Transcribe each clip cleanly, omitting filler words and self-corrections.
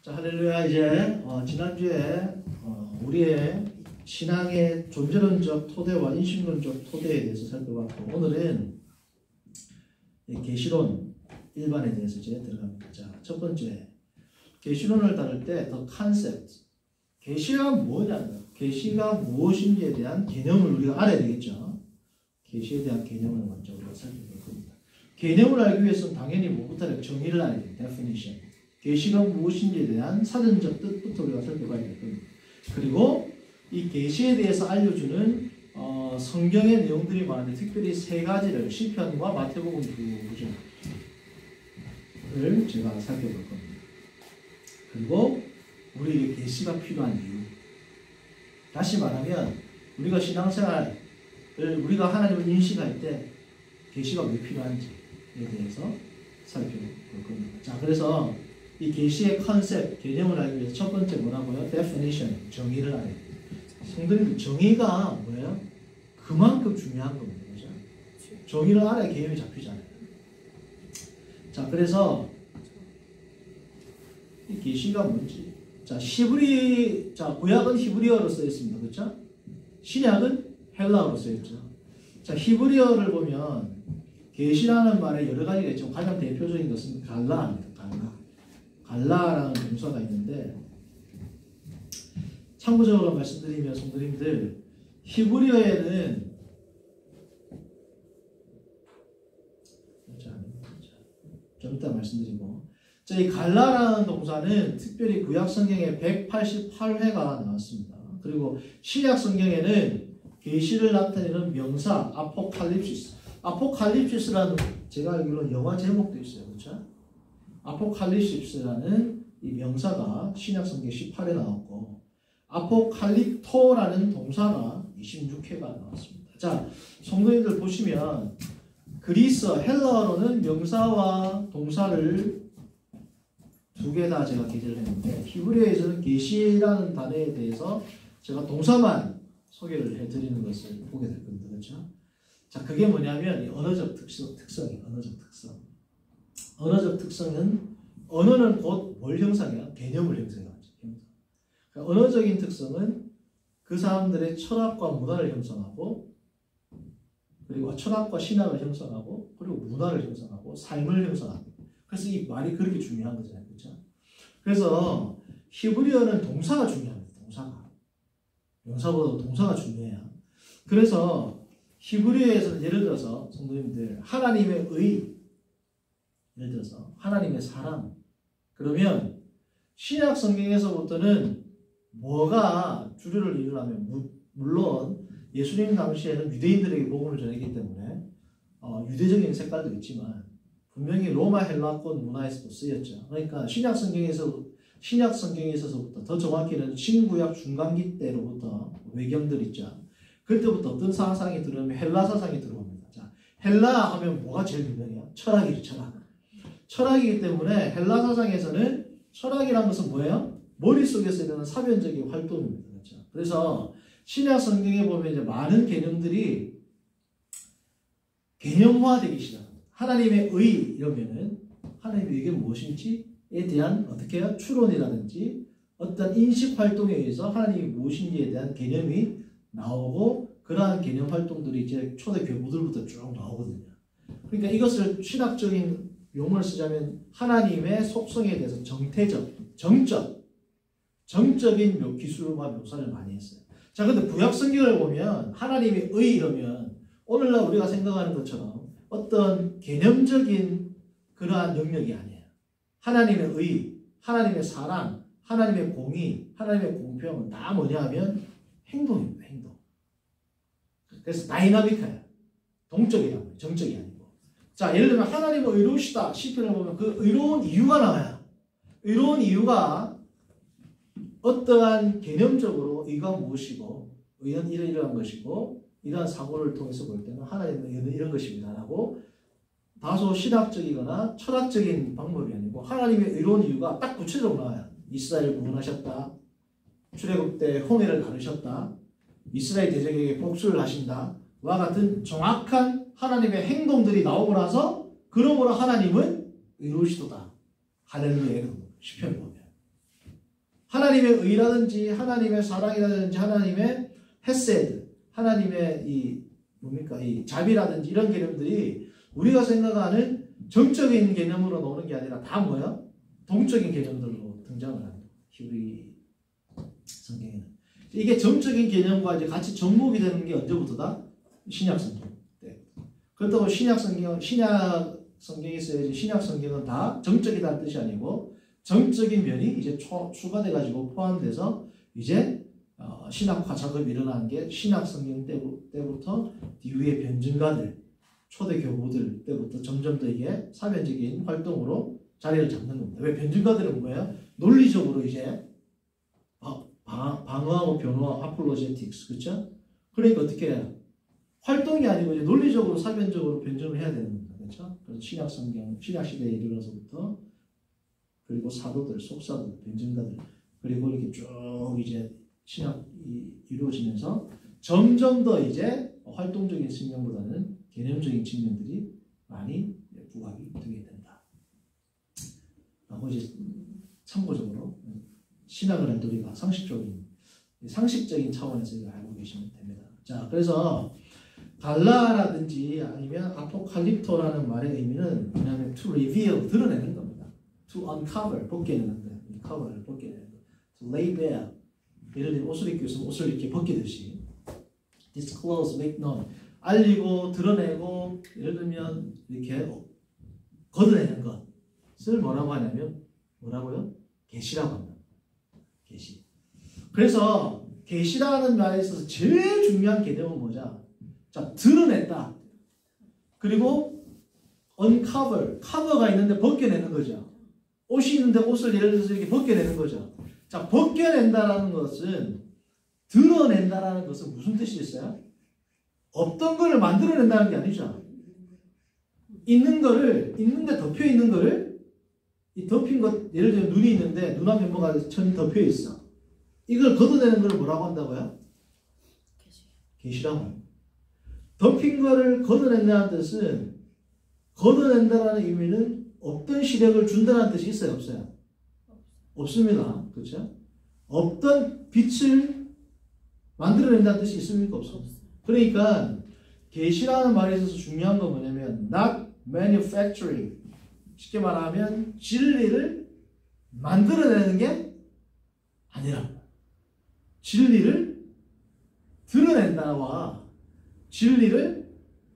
자, 할렐루야. 이제 지난주에 우리의 신앙의 존재론적 토대와 인식론적 토대에 대해서 살펴봤고, 오늘은 계시론 일반에 대해서 이제 들어갑니다. 자, 첫 번째, 계시론을 다룰 때 the concept, 계시가 뭐냐면 계시가 무엇인지에 대한 개념을 우리가 알아야 되겠죠. 계시에 대한 개념을 먼저 우리가 살펴볼 겁니다. 개념을 알기 위해서는 당연히 뭐부터 정의를 알아야 돼요. definition. 계시가 무엇인지에 대한 사전적 뜻부터 우리가 살펴봐야 될 겁니다. 그리고 이 계시에 대해서 알려주는 성경의 내용들이 많은데 특별히 세 가지를 시편과 마태복음 두 구절을 제가 살펴볼 겁니다. 그리고 우리에게 계시가 필요한 이유. 다시 말하면 우리가 신앙생활을 우리가 하나님을 인식할 때 계시가 왜 필요한지에 대해서 살펴볼 겁니다. 자, 그래서 이 계시의 컨셉, 개념을 알기 위해서 첫 번째 뭐라고요? definition, 정의를 알아야 돼요. 성도님들, 정의가 뭐예요? 그만큼 중요한 겁니다. 그죠? 정의를 알아야 개념이 잡히잖아요. 자, 그래서 이 계시가 뭔지. 자, 구약은 히브리어로 쓰여 있습니다. 그렇죠? 신약은 헬라어로 쓰여 있죠. 자, 히브리어를 보면 계시라는 말에 여러 가지가 있죠. 가장 대표적인 것은 갈라입니다. 갈라라는 동사가 있는데, 참고적으로 말씀드리면 성도님들, 히브리어에는 좀 이따 말씀드리고, 자, 이 갈라라는 동사는 특별히 구약 성경에 188회가 나왔습니다. 그리고 신약 성경에는 계시를 나타내는 명사 아포칼립시스, 아포칼립시스라는 제가 알기로는 영화 제목도 있어요. 그렇죠? 아포칼립시스라는 이 명사가 신약 성경 18회 나왔고, 아포칼립토라는 동사가 26회가 나왔습니다. 자, 성도님들 보시면 그리스 헬라어로는 명사와 동사를 두 개 다 제가 게재를 했는데, 히브리어에서는 계시라는 단어에 대해서 제가 동사만 소개를 해드리는 것을 보게 될 겁니다. 그렇죠? 자, 그게 뭐냐면 이 언어적 특성이에요. 언어적 특성. 언어적 특성은, 언어는 곧 뭘 형성해요? 개념을 형성하죠. 그러니까 언어적인 특성은 그 사람들의 철학과 문화를 형성하고, 그리고 철학과 신학을 형성하고, 그리고 문화를 형성하고, 삶을 형성합니다. 그래서 이 말이 그렇게 중요한 거잖아요. 그렇죠? 그래서 히브리어는 동사가 중요합니다. 동사가. 명사보다 동사가 중요해요. 그래서 히브리어에서는 예를 들어서 성도님들, 하나님의 의, 예를 들어서 하나님의 사랑, 그러면 신약 성경에서부터는 뭐가 주류를 이루려면, 물론 예수님 당시에는 유대인들에게 복음을 전했기 때문에 유대적인 색깔도 있지만 분명히 로마 헬라권 문화에서도 쓰였죠. 그러니까 신약 성경에 있어서부터, 더 정확히는 신구약 중간기 때로부터 외경들 있죠. 그때부터 어떤 사상이 들어오면 헬라 사상이 들어옵니다. 자, 헬라 하면 뭐가 제일 유명해요? 철학이죠. 철학이기 때문에 헬라 사상에서는 철학이라는 것은 뭐예요? 머릿속에서 일어나는 사변적인 활동입니다. 그렇죠? 그래서 신약 성경에 보면 이제 많은 개념들이 개념화되기 시작합니다. 하나님의 의 이러면은 하나님의 의가 무엇인지에 대한 어떻게 해요? 추론이라든지 어떤 인식 활동에 의해서 하나님이 무엇인지에 대한 개념이 나오고, 그러한 개념 활동들이 이제 초대 교부들부터 쭉 나오거든요. 그러니까 이것을 신학적인 용어를 쓰자면 하나님의 속성에 대해서 정적인 기술과 묘사를 많이 했어요. 자, 근데 구약 성경을 보면 하나님의 의 이러면 오늘날 우리가 생각하는 것처럼 어떤 개념적인 그러한 영역이 아니에요. 하나님의 의, 하나님의 사랑, 하나님의 공의, 하나님의 공평은 다 뭐냐 하면 행동입니다. 행동. 그래서 다이나믹해요. 동적이라고 해요. 정적이 아니고. 자, 예를 들면 하나님은 의로우시다. 시편을 보면 그 의로운 이유가 나와요. 의로운 이유가 어떠한 개념적으로 의가 무엇이고, 의는 이러한 것이고, 이러한 사고를 통해서 볼 때는 하나님의 의는 이런 것입니다 라고 다소 신학적이거나 철학적인 방법이 아니고 하나님의 의로운 이유가 딱 구체적으로 나와요. 이스라엘을 구원하셨다. 출애굽 때 홍해를 가르셨다. 이스라엘 대적에게 복수를 하신다. 와 같은 정확한 하나님의 행동들이 나오고 나서 그러므로 하나님은 의로우시도다. 할렐루야. 시편을 보면. 하나님의 의라든지 하나님의 사랑이라든지 하나님의 헤세드, 하나님의 이 뭡니까 이 자비라든지 이런 개념들이 우리가 생각하는 정적인 개념으로 나오는 게 아니라 다 뭐야? 동적인 개념들로 등장을 합니다. 히브리 성경에는 이게 정적인 개념과 이제 같이 접목이 되는 게 언제부터다? 신약 성경 때. 그렇다고 신약 성경이 있어야지 신약 성경은 다 정적이다는 뜻이 아니고 정적인 면이 이제 추가돼 가지고 포함돼서 이제 신학화 작업이 일어나는 게 신약 성경 때부터 이후의 변증가들, 초대 교부들 때부터 점점 더 이게 사변적인 활동으로 자리를 잡는 겁니다. 왜 변증가들은 뭐예요? 논리적으로 이제 방어하고 변호하고 아폴로제틱스, 그렇죠? 그러니까 어떻게 해요? 활동이 아니고 이제 논리적으로 사변적으로 변증을 해야 되는 겁니다. 그렇죠? 그래서 신약 성경, 신약 시대에 이르러서부터 그리고 사도들, 속사들, 변증가들 그리고 이렇게 쭉 이제 신약이 이루어지면서 점점 더 이제 활동적인 측면보다는 개념적인 측면들이 많이 부각이 되게 된다. 라고 이제 참고적으로 신학을 할 때 우리가 상식적인 차원에서 이걸 알고 계시면 됩니다. 자, 그래서 갈라라든지 아니면 아포칼립토라는 말의 의미는 뭐냐면 to reveal, 드러내는 겁니다. to uncover, 벗겨내는 거. cover를 벗겨내는 거. to lay bare, 예를 들면 옷을 입고 있으면 옷을 이렇게 벗기듯이 disclose, make known, 알리고 드러내고 예를 들면 이렇게 걷어내는 것을 뭐라고 하냐면 뭐라고요? 계시라고 한다. 계시. 그래서 계시라는 말에 있어서 제일 중요한 개념은 뭐냐? 자, 드러냈다. 그리고 uncover, 커버가 있는데 벗겨내는 거죠. 옷이 있는데 옷을 예를 들어서 이렇게 벗겨내는 거죠. 자, 벗겨낸다라는 것은 드러낸다라는 것은 무슨 뜻이 있어요? 없던 거를 만들어낸다는 게 아니죠. 있는데 덮여 있는 거를 이 덮인 것, 예를 들면 눈이 있는데 눈앞에 뭐가 천이 덮여 있어. 이걸 걷어내는 걸 뭐라고 한다고요? 계시라고 합니다. 덮인 거를 걷어낸다는 뜻은 걷어낸다라는 의미는 없던 시력을 준다는 뜻이 있어요, 없어요? 없습니다. 그렇죠? 없던 빛을 만들어낸다는 뜻이 있습니까? 없습니다. 그러니까 계시라는 말에 있어서 중요한 건 뭐냐면 not manufacturing, 쉽게 말하면 진리를 만들어내는 게 아니라 진리를 드러낸다와 진리를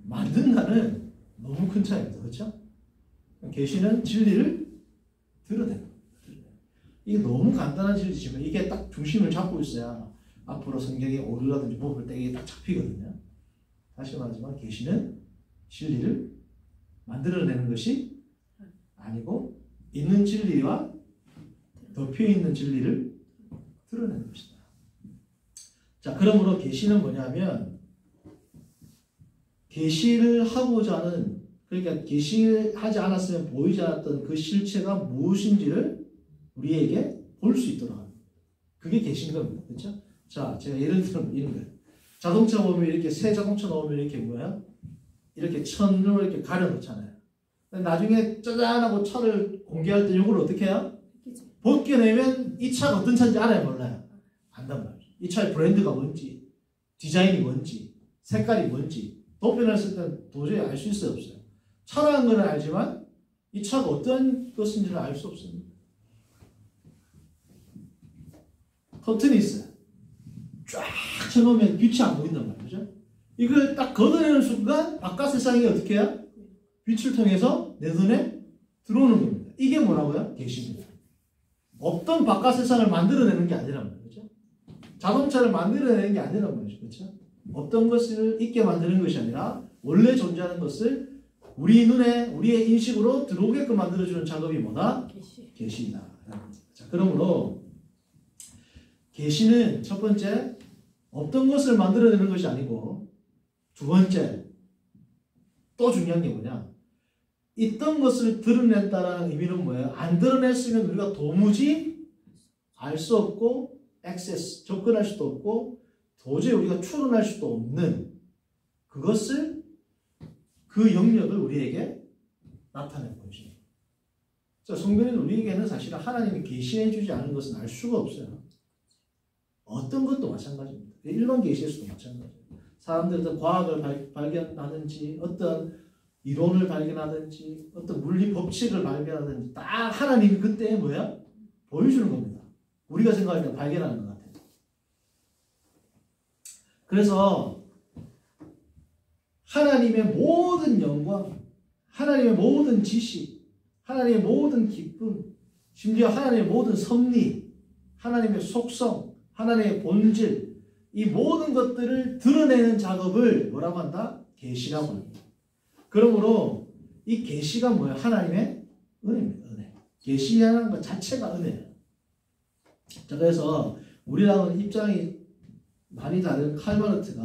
만든다는 너무 큰 차이입니다. 그렇죠? 계시는 진리를 드러내는 거예요. 이게 너무 간단한 진리지만 이게 딱 중심을 잡고 있어야 앞으로 성경에 오르라든지 뽑을 때 이게 딱 잡히거든요. 다시 말하지만 계시는 진리를 만들어내는 것이 아니고 있는 진리와 덮여있는 진리를 드러내는 것이다. 자, 그러므로 계시는 뭐냐면 계시를 하고자 하는, 그러니까 계시하지 않았으면 보이지 않았던 그 실체가 무엇인지를 우리에게 볼 수 있도록 합니다. 그게 계신 겁니다. 그렇죠? 자, 제가 예를 들면 이런 거예요. 자동차 보면 이렇게 새 자동차 나오면 이렇게 뭐야? 이렇게 천으로 이렇게 가려놓잖아요. 나중에 짜잔하고 차를 공개할 때 이걸 어떻게 해요? 벗겨내면 이 차가 어떤 차인지 알아요, 몰라요? 안단 말이죠. 이 차의 브랜드가 뭔지, 디자인이 뭔지, 색깔이 뭔지 도표했을 때 도저히 알 수 있어요, 없어요? 차라는 건 알지만 이 차가 어떤 것인지는 알 수 없습니다. 커튼이 있어요. 쫙 쳐놓으면 빛이 안 보인단 말이죠. 이걸 딱 걷어내는 순간 바깥 세상이 어떻게 해요? 빛을 통해서 내 눈에 들어오는 겁니다. 이게 뭐라고요? 계시입니다. 없던 바깥 세상을 만들어내는 게 아니란 말이죠. 자동차를 만들어내는 게 아니란 말이죠. 그렇죠? 없던 것을 있게 만드는 것이 아니라 원래 존재하는 것을 우리 눈에, 우리의 인식으로 들어오게끔 만들어주는 작업이 뭐다? 계시이다. 자, 그러므로 계시는 첫 번째, 없던 것을 만들어내는 것이 아니고, 두 번째, 또 중요한 게 뭐냐? 있던 것을 드러낸다라는 의미는 뭐예요? 안 드러냈으면 우리가 도무지 알 수 없고, 액세스, 접근할 수도 없고, 도저히 우리가 추론할 수도 없는 그것을, 그 영역을 우리에게 나타내 보여줍니다. 자, 성도는 우리에게는 사실은 하나님이 계시해 주지 않은 것은 알 수가 없어요. 어떤 것도 마찬가지입니다. 일반 계시에서도 마찬가지예요. 사람들은 과학을 발견하든지 어떤 이론을 발견하든지 어떤 물리 법칙을 발견하든지 딱 하나님이 그때 뭐야? 보여주는 겁니다. 우리가 생각할 때 발견하는 것 같아요. 그래서 하나님의 모든 영광, 하나님의 모든 지식, 하나님의 모든 기쁨, 심지어 하나님의 모든 섭리, 하나님의 속성, 하나님의 본질, 이 모든 것들을 드러내는 작업을 뭐라고 한다? 계시라고 합니다. 그러므로 이 계시가 뭐예요? 하나님의 은혜입니다. 은혜. 계시하는 것 자체가 은혜예요. 자, 그래서 우리랑은 입장이 많이 다른 칼바르트의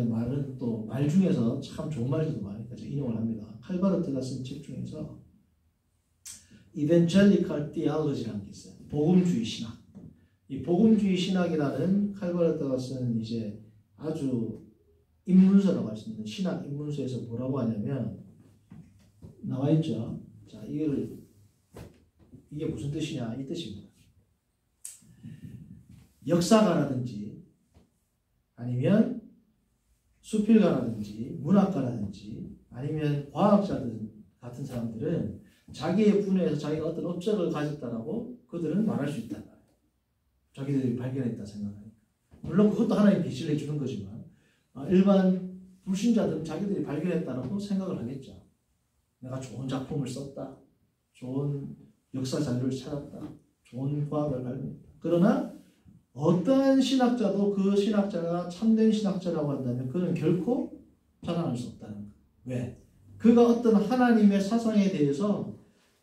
말은 또 말 중에서 참 좋은 말들도 많이 인용을 합니다. 칼바르트가 쓴 책 중에서 Evangelical Theology라는 게 있어요. 복음주의 신학. 이 복음주의 신학이라는 칼바르트가 쓴 이제 아주 입문서라고 할 수 있는 신학 입문서에서 뭐라고 하냐면 나와 있죠. 자, 이게 무슨 뜻이냐 이 뜻입니다. 역사가라든지 아니면 수필가라든지 문학가라든지 아니면 과학자들 같은 사람들은 자기의 분야에서 자기가 어떤 업적을 가졌다라고 그들은 말할 수 있다. 자기들이 발견했다 생각하니까. 물론 그것도 하나님 계시를 해주는 거지만 일반 불신자들은 자기들이 발견했다라고 생각을 하겠죠. 내가 좋은 작품을 썼다. 좋은 역사 자료를 찾았다. 좋은 과학을 발견했다. 그러나 어떠한 신학자도 그 신학자가 참된 신학자라고 한다면 그는 결코 자랑할 수 없다는 거예요. 왜? 그가 어떤 하나님의 사상에 대해서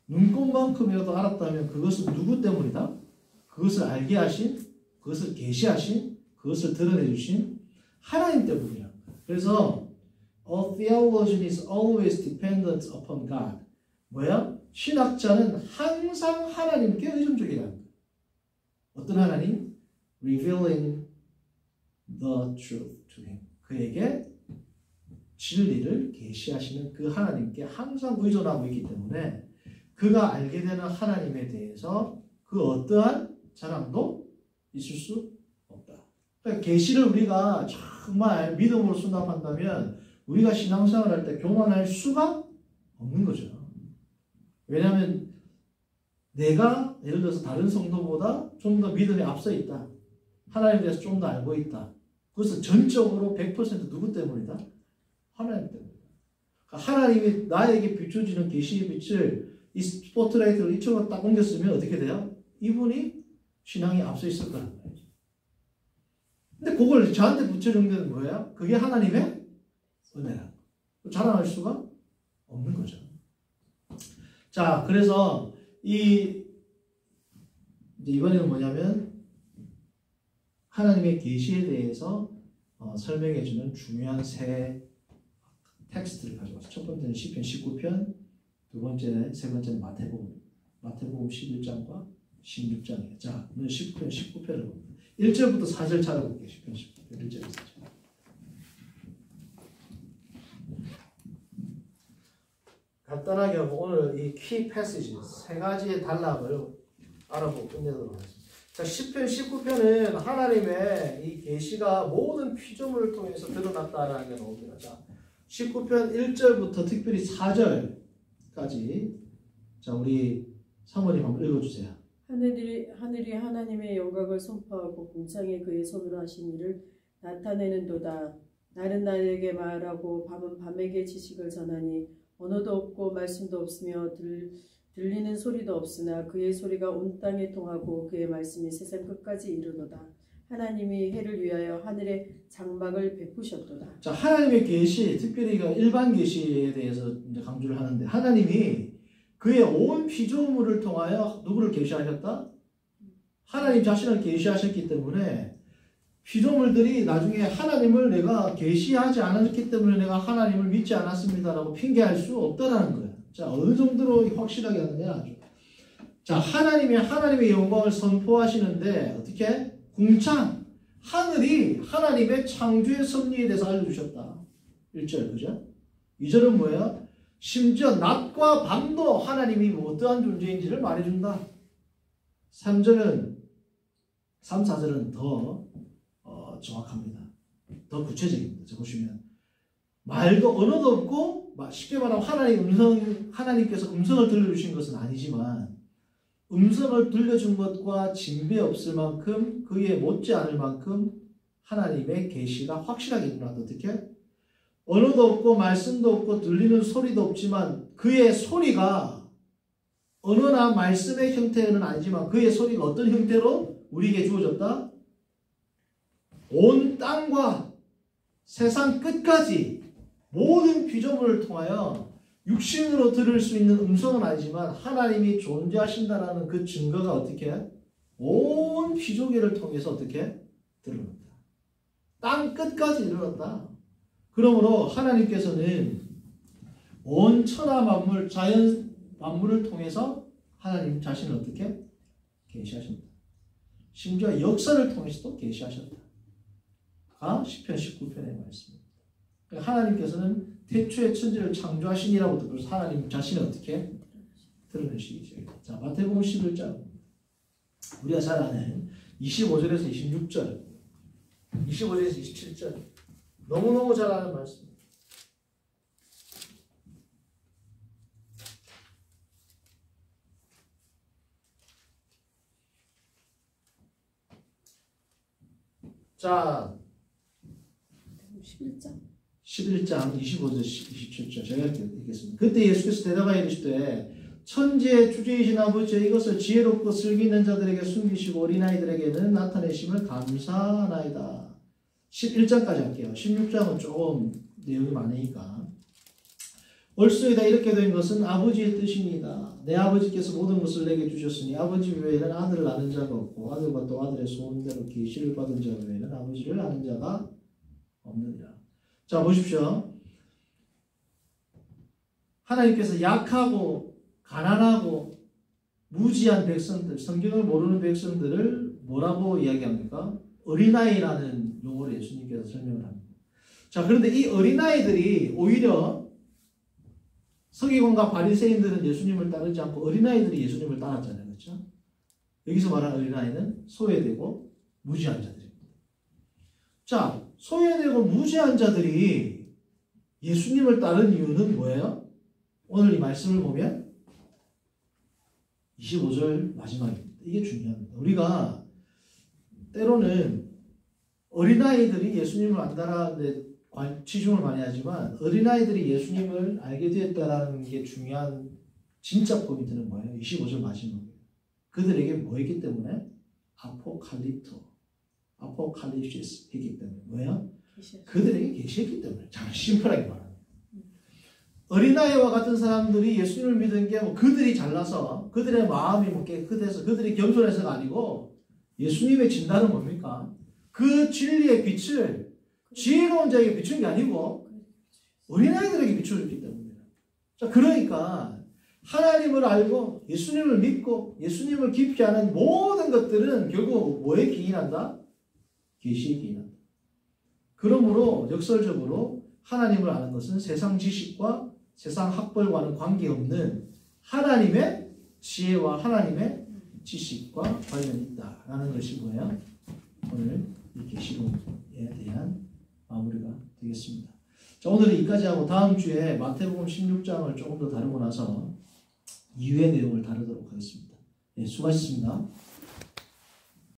눈꼽만큼이라도 알았다면 그것은 누구 때문이다? 그것을 알게 하신, 그것을 계시하신, 그것을 드러내 주신 하나님 때문이야. 그래서 A theologian is always dependent upon God. 뭐야? 신학자는 항상 하나님께 의존적이라는 거야. 어떤 하나님? Revealing the truth to him. 그에게 진리를 계시하시는 그 하나님께 항상 의존하고 있기 때문에 그가 알게 되는 하나님에 대해서 그 어떠한 자랑도 있을 수 없다. 그러니까 계시를 우리가 정말 믿음으로 수납한다면 우리가 신앙생활을 할 때 교만할 수가 없는 거죠. 왜냐하면 내가 예를 들어서 다른 성도보다 좀 더 믿음에 앞서 있다. 하나님에 대해서 좀 더 알고 있다. 그것은 전적으로 100% 누구 때문이다? 하나님 때문이다. 그러니까 하나님이 나에게 비춰지는 계시의 빛을 이 스포트라이트를 이쪽으로 딱 옮겼으면 어떻게 돼요? 이분이 신앙에 앞서 있을 거란 말이죠. 근데 그걸 저한테 붙여준 게 뭐예요? 그게 하나님의 은혜라. 자랑할 수가 없는 거죠. 자, 그래서 이번에는 뭐냐면 하나님의 계시에 대해서 설명해주는 중요한 세 텍스트를 가져왔어요. 첫 번째는 시편 19편, 세 번째는 마태복음 11장과 16장이에요. 자, 오늘 10편 19편을 봅니다. 1절부터 4절 찾아볼게요. 10편 19편 1절에서 4절. 간단하게 오늘 이 키 패시지 세 가지의 단락을 알아보고 끝내도록 하겠습니다. 자, 10편 19편은 하나님의 이 계시가 모든 피조물을 통해서 드러났다라는 게 나옵니다. 자, 19편 1절부터 특별히 4절까지 자, 우리 사모님 한번 읽어주세요. 하늘이 하나님의 영광을 선포하고 궁창에 그의 손으로 하신 일을 나타내는도다. 날은 날에게 말하고 밤은 밤에게 지식을 전하니 언어도 없고 말씀도 없으며 들리는 소리도 없으나 그의 소리가 온 땅에 통하고 그의 말씀이 세상 끝까지 이르도다. 하나님이 해를 위하여 하늘에 장막을 베푸셨도다. 자, 하나님의 계시, 특별히 일반 계시에 대해서 이제 강조를 하는데 하나님이 그의 온 피조물을 통하여 누구를 계시하셨다? 하나님 자신을 계시하셨기 때문에 피조물들이 나중에 하나님을 내가 계시하지 않았기 때문에 내가 하나님을 믿지 않았습니다라고 핑계할 수 없다라는 거예요. 자, 어느 정도로 확실하게 하느냐 아주. 자, 하나님의 영광을 선포하시는데 어떻게? 궁창. 하늘이 하나님의 창조의 섭리에 대해서 알려주셨다. 1절, 그죠? 2절은 뭐예요? 심지어 낮과 밤도 하나님이 어떠한 존재인지를 말해준다. 3절은 3, 4절은 더 정확합니다. 더 구체적입니다. 자, 보시면 말도 언어도 없고 쉽게 말하면 하나님께서 음성을 들려주신 것은 아니지만 음성을 들려준 것과 징배 없을 만큼 그에 못지 않을 만큼 하나님의 계시가 확실하게 일어난다. 어떻게? 언어도 없고 말씀도 없고 들리는 소리도 없지만 그의 소리가 언어나 말씀의 형태는 아니지만 그의 소리가 어떤 형태로 우리에게 주어졌다? 온 땅과 세상 끝까지 모든 피조물을 통하여 육신으로 들을 수 있는 음성은 아니지만 하나님이 존재하신다라는 그 증거가 어떻게 해? 온 피조계를 통해서 어떻게 드러난다. 땅 끝까지 이르렀다. 그러므로 하나님께서는 온 천하 만물, 자연 만물을 통해서 하나님 자신을 어떻게 계시하신다. 심지어 역사를 통해서도 계시하셨다. 가 10편 19편의 말씀입니다. 하나님께서는 태초에 천지를 창조하시니라고 그래서 하나님 자신을 어떻게 드러내시죠. 자, 마태복음 11장 우리가 잘 아는 25절에서 26절 25절에서 27절 너무너무 잘 아는 말씀입니다. 자 11장 25절 27절 제가 읽겠습니다. 그때 예수께서 대답하여 이르시되 천지의 주제이신 아버지여 이것을 지혜롭고 슬기 있는 자들에게 숨기시고 어린아이들에게는 나타내심을 감사하나이다. 11장까지 할게요. 16장은 조금 내용이 많으니까. 올소이다 이렇게 된 것은 아버지의 뜻입니다. 내 아버지께서 모든 것을 내게 주셨으니 아버지 외에는 아들을 아는 자가 없고 아들과 또 아들의 소원대로 계시를 받은 자 외에는 아버지를 아는 자가 없느니라. 자, 보십시오. 하나님께서 약하고 가난하고 무지한 백성들, 성경을 모르는 백성들을 뭐라고 이야기합니까? 어린아이라는 용어로 예수님께서 설명을 합니다. 자, 그런데 이 어린아이들이 오히려 서기관과 바리새인들은 예수님을 따르지 않고 어린아이들이 예수님을 따랐잖아요. 그렇죠? 여기서 말하는 어린아이는 소외되고 무지한 자들입니다. 자, 소외되고 무지한 자들이 예수님을 따른 이유는 뭐예요? 오늘 이 말씀을 보면 25절 마지막입니다. 이게 중요합니다. 우리가 때로는 어린아이들이 예수님을 안 따라하는데 치중을 많이 하지만 어린아이들이 예수님을 알게 되었다는 게 중요한 진짜 포인트는 뭐예요? 25절 마지막에 그들에게 뭐 했기 때문에? 아포칼립시스 했기 때문에 뭐예요? 그들에게 계시했기 때문에 참 심플하게 말합니다. 어린아이와 같은 사람들이 예수님을 믿은 게 뭐 그들이 잘나서 그들의 마음이 뭐 깨끗해서 그들이 겸손해서가 아니고 예수님의 진단은 뭡니까? 그 진리의 빛을 지혜로운 자에게 비춘 게 아니고 어린아이들에게 비춰줬기 때문입니다. 자, 그러니까 하나님을 알고 예수님을 믿고 예수님을 깊이 아는 모든 것들은 결국 뭐에 기인한다? 계시에 기인한다. 그러므로 역설적으로 하나님을 아는 것은 세상 지식과 세상 학벌과는 관계없는 하나님의 지혜와 하나님의 지식과 관련이 있다라는 것이 뭐예요? 오늘 이 계시록에 대한 마무리가 되겠습니다. 자, 오늘은 여기까지 하고 다음 주에 마태복음 16장을 조금 더 다루고 나서 이후의 내용을 다루도록 하겠습니다. 네, 수고하셨습니다.